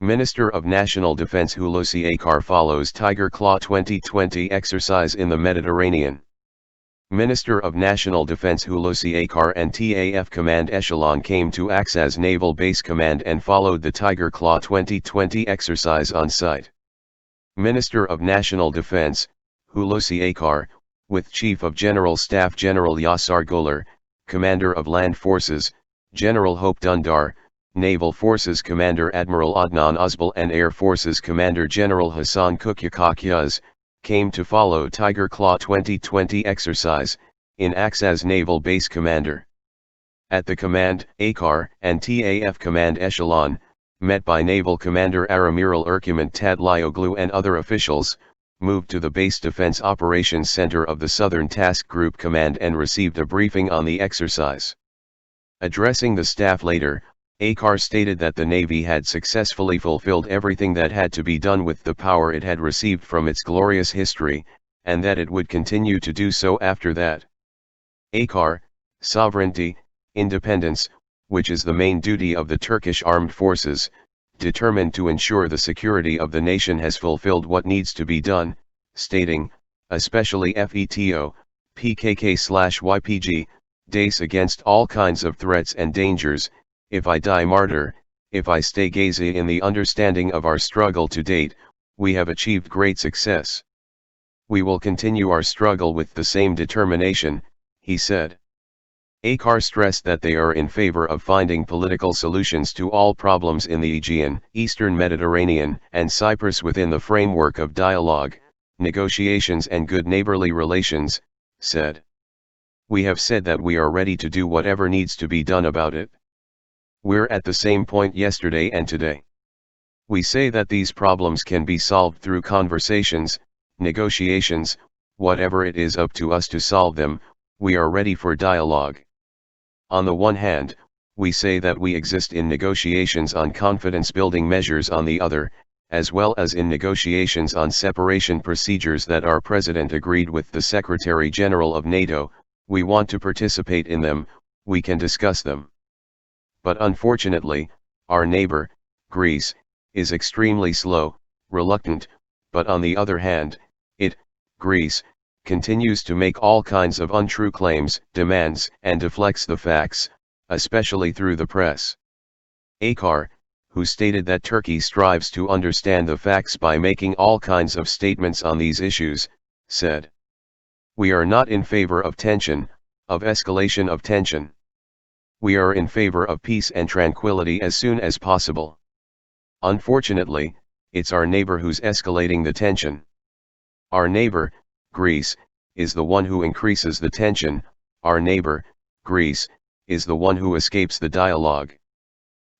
Minister of National Defense Hulusi Akar follows Tiger Claw 2020 exercise in the Mediterranean. Minister of National Defense Hulusi Akar and TAF Command Echelon came to Aksaz Naval Base Command and followed the Tiger Claw 2020 exercise on site. Minister of National Defense, Hulusi Akar, with Chief of General Staff General Yasar Guler, Commander of Land Forces, General Hope Dundar, Naval Forces Commander Admiral Adnan Uzbal and Air Forces Commander General Hassan Kukyakakyaz, came to follow Tiger Claw 2020 exercise, in Aksaz Naval Base Commander. At the command, Akar and TAF Command Echelon, met by Naval Commander Admiral Ercüment Tadlioglu and other officials, moved to the Base Defense Operations Center of the Southern Task Group Command and received a briefing on the exercise. Addressing the staff later, Akar stated that the Navy had successfully fulfilled everything that had to be done with the power it had received from its glorious history, and that it would continue to do so after that. Akar, sovereignty, independence, which is the main duty of the Turkish armed forces, determined to ensure the security of the nation, has fulfilled what needs to be done, stating, especially FETO, PKK/YPG, Daesh against all kinds of threats and dangers. If I die martyr, if I stay gazy in the understanding of our struggle to date, we have achieved great success. We will continue our struggle with the same determination, he said. Akar stressed that they are in favor of finding political solutions to all problems in the Aegean, Eastern Mediterranean, and Cyprus within the framework of dialogue, negotiations and good neighborly relations, said. We have said that we are ready to do whatever needs to be done about it. We're at the same point yesterday and today. We say that these problems can be solved through conversations, negotiations, whatever it is up to us to solve them, we are ready for dialogue. On the one hand, we say that we exist in negotiations on confidence-building measures on the other, as well as in negotiations on separation procedures that our President agreed with the Secretary-General of NATO. We want to participate in them, we can discuss them. But unfortunately, our neighbor, Greece, is extremely slow, reluctant, but on the other hand, Greece, continues to make all kinds of untrue claims, demands, and deflects the facts, especially through the press. Akar, who stated that Turkey strives to understand the facts by making all kinds of statements on these issues, said, "We are not in favor of tension, of escalation of tension. We are in favor of peace and tranquility as soon as possible. Unfortunately, it's our neighbor who's escalating the tension. Our neighbor, Greece, is the one who increases the tension. Our neighbor, Greece, is the one who escapes the dialogue.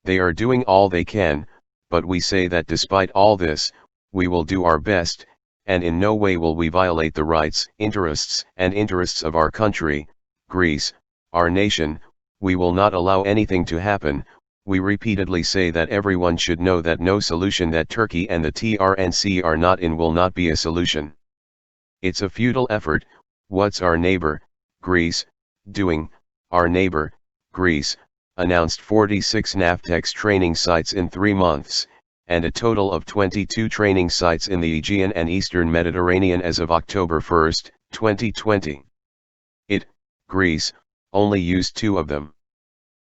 They are doing all they can, but we say that despite all this, we will do our best, and in no way will we violate the rights, interests of our country, Greece, our nation. We will not allow anything to happen. We repeatedly say that everyone should know that no solution that Turkey and the TRNC are not in will not be a solution. It's a futile effort. What's our neighbor, Greece, doing? Our neighbor, Greece, announced 46 Navtex training sites in 3 months, and a total of 22 training sites in the Aegean and Eastern Mediterranean as of October 1, 2020. Greece, only used 2 of them.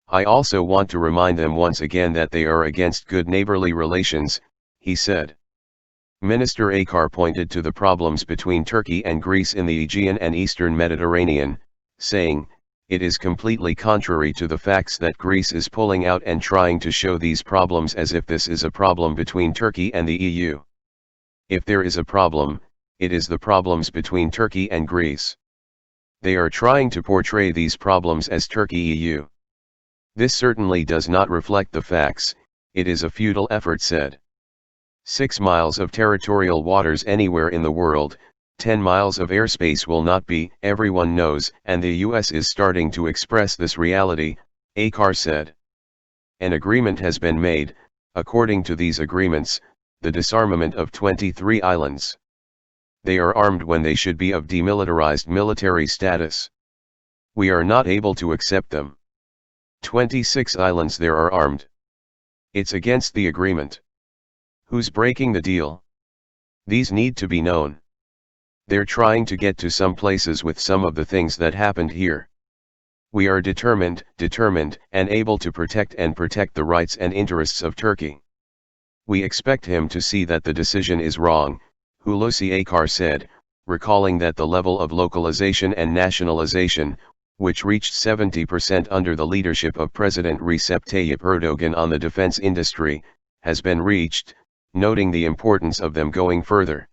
I also want to remind them once again that they are against good neighborly relations, he said. Minister Akar pointed to the problems between Turkey and Greece in the Aegean and Eastern Mediterranean, saying, it is completely contrary to the facts that Greece is pulling out and trying to show these problems as if this is a problem between Turkey and the EU. If there is a problem, it is the problems between Turkey and Greece. They are trying to portray these problems as Turkey-EU. This certainly does not reflect the facts. It is a futile effort, said. 6 miles of territorial waters anywhere in the world, 10 miles of airspace will not be, everyone knows, and the US is starting to express this reality, Akar said. An agreement has been made. According to these agreements, the disarmament of 23 islands. They are armed when they should be of demilitarized military status. We are not able to accept them. 26 islands there are armed. It's against the agreement. Who's breaking the deal? These need to be known. They're trying to get to some places with some of the things that happened here. We are determined, and able to protect the rights and interests of Turkey. We expect him to see that the decision is wrong, Hulusi Akar said, recalling that the level of localization and nationalization, which reached 70% under the leadership of President Recep Tayyip Erdogan on the defense industry, has been reached, noting the importance of them going further.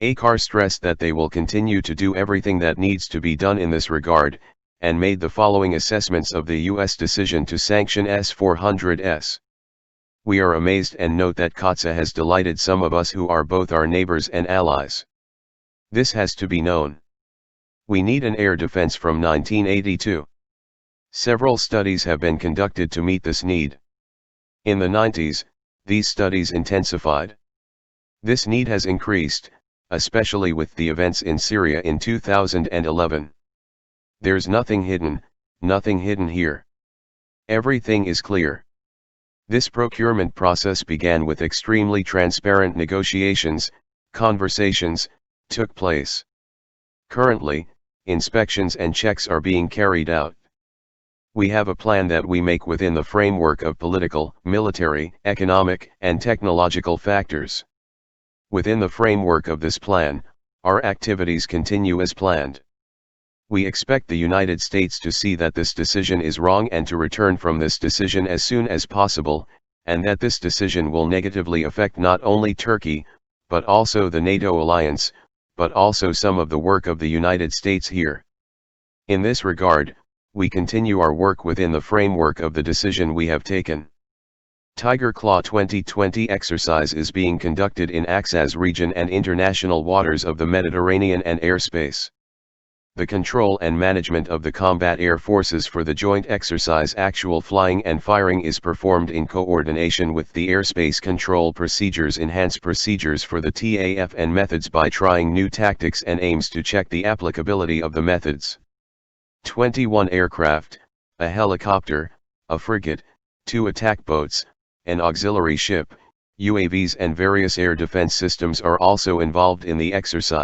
Akar stressed that they will continue to do everything that needs to be done in this regard, and made the following assessments of the U.S. decision to sanction S-400s. We are amazed and note that Kotsa has delighted some of us who are both our neighbors and allies. This has to be known. We need an air defense from 1982. Several studies have been conducted to meet this need. In the 90s, these studies intensified. This need has increased, especially with the events in Syria in 2011. There's nothing hidden here. Everything is clear. This procurement process began with extremely transparent negotiations, conversations, took place. Currently, inspections and checks are being carried out. We have a plan that we make within the framework of political, military, economic, and technological factors. Within the framework of this plan, our activities continue as planned. We expect the United States to see that this decision is wrong and to return from this decision as soon as possible, and that this decision will negatively affect not only Turkey, but also the NATO alliance, but also some of the work of the United States here. In this regard, we continue our work within the framework of the decision we have taken. Tiger Claw 2020 exercise is being conducted in Aksaz region and international waters of the Mediterranean and airspace. The control and management of the combat air forces for the joint exercise, actual flying and firing, is performed in coordination with the airspace control procedures, enhanced procedures for the TAF and methods by trying new tactics and aims to check the applicability of the methods. 21 aircraft, a helicopter, a frigate, 2 attack boats, an auxiliary ship, UAVs and various air defense systems are also involved in the exercise.